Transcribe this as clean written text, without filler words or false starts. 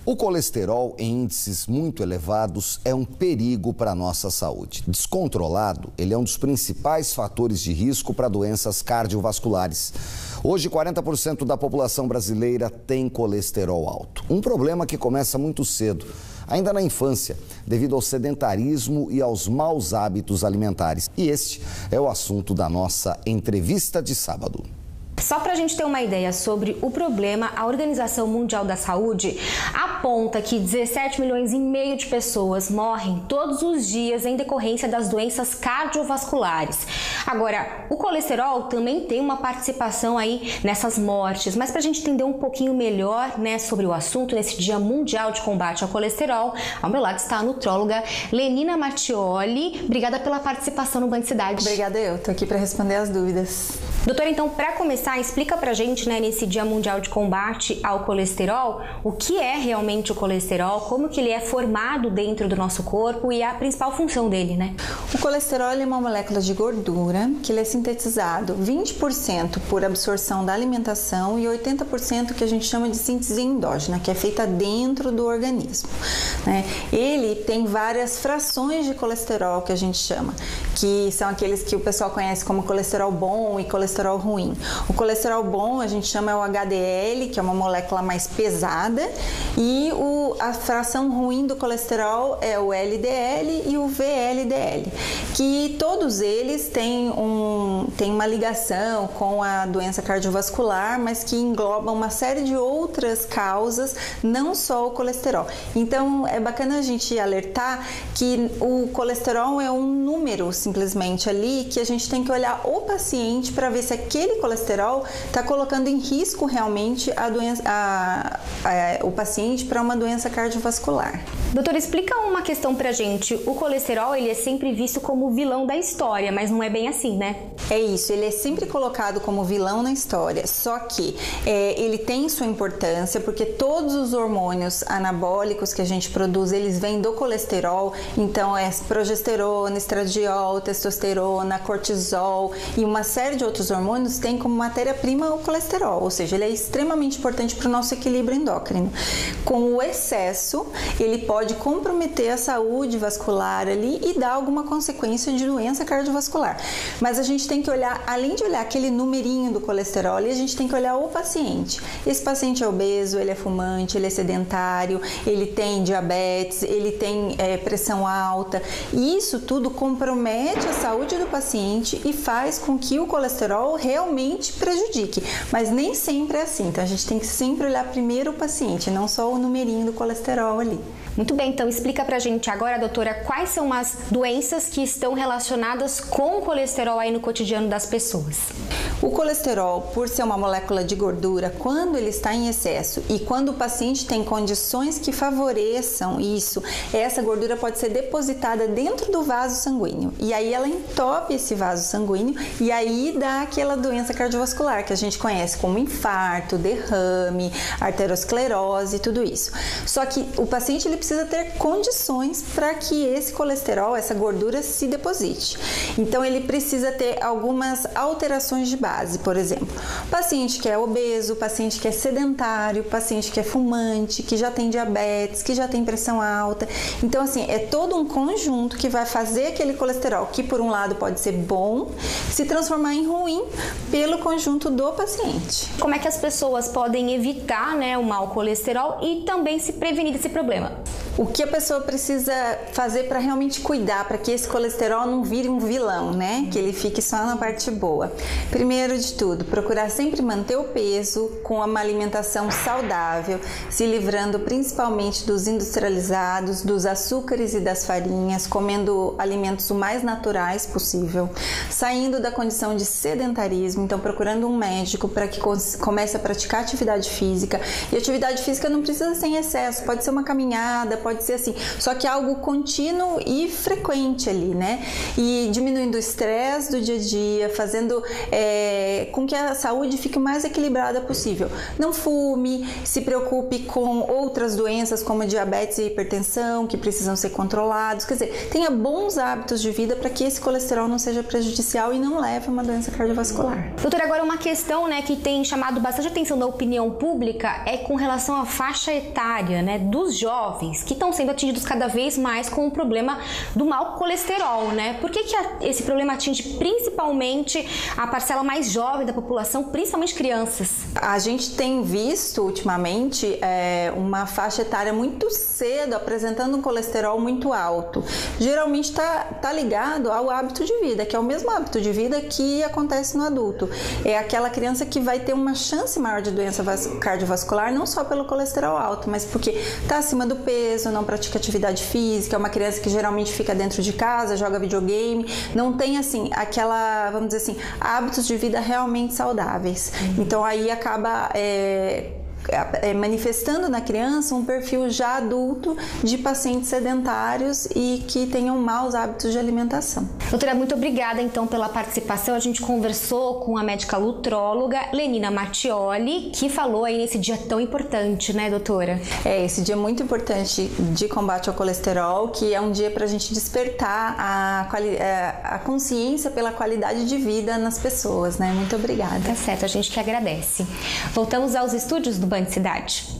O colesterol em índices muito elevados é um perigo para a nossa saúde. Descontrolado, ele é um dos principais fatores de risco para doenças cardiovasculares. Hoje, 40% da população brasileira tem colesterol alto. Um problema que começa muito cedo, ainda na infância, devido ao sedentarismo e aos maus hábitos alimentares. E este é o assunto da nossa entrevista de sábado. Só para a gente ter uma ideia sobre o problema, a Organização Mundial da Saúde aponta que 17 milhões e meio de pessoas morrem todos os dias em decorrência das doenças cardiovasculares. Agora, o colesterol também tem uma participação aí nessas mortes, mas para a gente entender um pouquinho melhor, sobre o assunto, nesse Dia Mundial de Combate ao Colesterol, ao meu lado está a nutróloga Lenina Mattioli. Obrigada pela participação no Band Cidade. Obrigada, eu tô aqui para responder as dúvidas. Doutora, então, para começar, explica pra gente, nesse Dia Mundial de Combate ao Colesterol, o que é realmente o colesterol, como que ele é formado dentro do nosso corpo e a principal função dele, O colesterol é uma molécula de gordura que ele é sintetizado 20% por absorção da alimentação e 80% que a gente chama de síntese endógena, que é feita dentro do organismo. Ele tem várias frações de colesterol que a gente chama, que são aqueles que o pessoal conhece como colesterol bom e colesterol ruim. O colesterol bom a gente chama o HDL, que é uma molécula mais pesada, e a fração ruim do colesterol é o LDL e o VLDL, que todos eles têm uma ligação com a doença cardiovascular, mas que englobam uma série de outras causas, não só o colesterol. Então é bacana a gente alertar que o colesterol é um número simplesmente ali, que a gente tem que olhar o paciente para ver se aquele colesterol está colocando em risco realmente o paciente para uma doença cardiovascular. Doutora, explica uma questão pra gente. O colesterol, ele é sempre visto como o vilão da história, mas não é bem assim, É isso, ele é sempre colocado como vilão na história, só que ele tem sua importância porque todos os hormônios anabólicos que a gente produz, eles vêm do colesterol, então é progesterona, estradiol, testosterona, cortisol e uma série de outros hormônios tem como matéria-prima o colesterol, ou seja, ele é extremamente importante para o nosso equilíbrio endócrino. Com o excesso, ele pode comprometer a saúde vascular ali e dar alguma consequência de doença cardiovascular. Mas a gente tem que olhar, além de olhar aquele numerinho do colesterol, a gente tem que olhar o paciente. Esse paciente é obeso, ele é fumante, ele é sedentário, ele tem diabetes, ele tem pressão alta. E isso tudo compromete a saúde do paciente e faz com que o colesterol realmente prejudique. Mas nem sempre é assim, então a gente tem que sempre olhar primeiro o paciente, não só o numerinho do colesterol ali. Muito bem, então explica pra gente agora, doutora, quais são as doenças que estão relacionadas com o colesterol aí no cotidiano das pessoas. O colesterol, por ser uma molécula de gordura, quando ele está em excesso e quando o paciente tem condições que favoreçam isso, essa gordura pode ser depositada dentro do vaso sanguíneo. E aí ela entope esse vaso sanguíneo e aí dá aquela doença cardiovascular que a gente conhece como infarto, derrame, arteriosclerose e tudo isso. Só que o paciente ele precisa ter condições para que esse colesterol, essa gordura se deposite. Então ele precisa ter algumas alterações de base, por exemplo, paciente que é obeso, paciente que é sedentário, paciente que é fumante, que já tem diabetes, que já tem pressão alta. Então assim, é todo um conjunto que vai fazer aquele colesterol, que por um lado pode ser bom, se transformar em ruim pelo conjunto do paciente. Como é que as pessoas podem evitar, o mau colesterol e também se prevenir desse problema? O que a pessoa precisa fazer para realmente cuidar, para que esse colesterol não vire um vilão, que ele fique só na parte boa? Primeiro de tudo, procurar sempre manter o peso com uma alimentação saudável, se livrando principalmente dos industrializados, dos açúcares e das farinhas, comendo alimentos o mais naturais possível, saindo da condição de sedentarismo, então procurando um médico para que comece a praticar atividade física. E atividade física não precisa ser em excesso, pode ser uma caminhada, Pode ser assim, só que algo contínuo e frequente ali, né? E diminuindo o estresse do dia a dia, fazendo com que a saúde fique o mais equilibrada possível. Não fume, se preocupe com outras doenças como diabetes e hipertensão, que precisam ser controlados. Quer dizer, tenha bons hábitos de vida para que esse colesterol não seja prejudicial e não leve a uma doença cardiovascular. Doutora, agora uma questão, né, que tem chamado bastante atenção da opinião pública é com relação à faixa etária, né, dos jovens que estão sendo atingidos cada vez mais com o problema do mau colesterol, né? Por que esse problema atinge principalmente a parcela mais jovem da população, principalmente crianças? A gente tem visto ultimamente uma faixa etária muito cedo apresentando um colesterol muito alto. Geralmente está ligado ao hábito de vida, que é o mesmo hábito de vida que acontece no adulto. É aquela criança que vai ter uma chance maior de doença cardiovascular, não só pelo colesterol alto, mas porque está acima do peso, não pratica atividade física, é uma criança que geralmente fica dentro de casa, joga videogame, não tem assim aquela, vamos dizer assim, hábitos de vida realmente saudáveis. Então aí acaba manifestando na criança um perfil já adulto de pacientes sedentários e que tenham maus hábitos de alimentação. Doutora, muito obrigada então pela participação. A gente conversou com a médica nutróloga Lenina Mattioli, que falou aí nesse dia tão importante, né, doutora? Esse dia muito importante de combate ao colesterol, que é um dia para a gente despertar a consciência pela qualidade de vida nas pessoas, né? Muito obrigada. Tá certo, a gente que agradece. Voltamos aos estúdios do Band Cidade.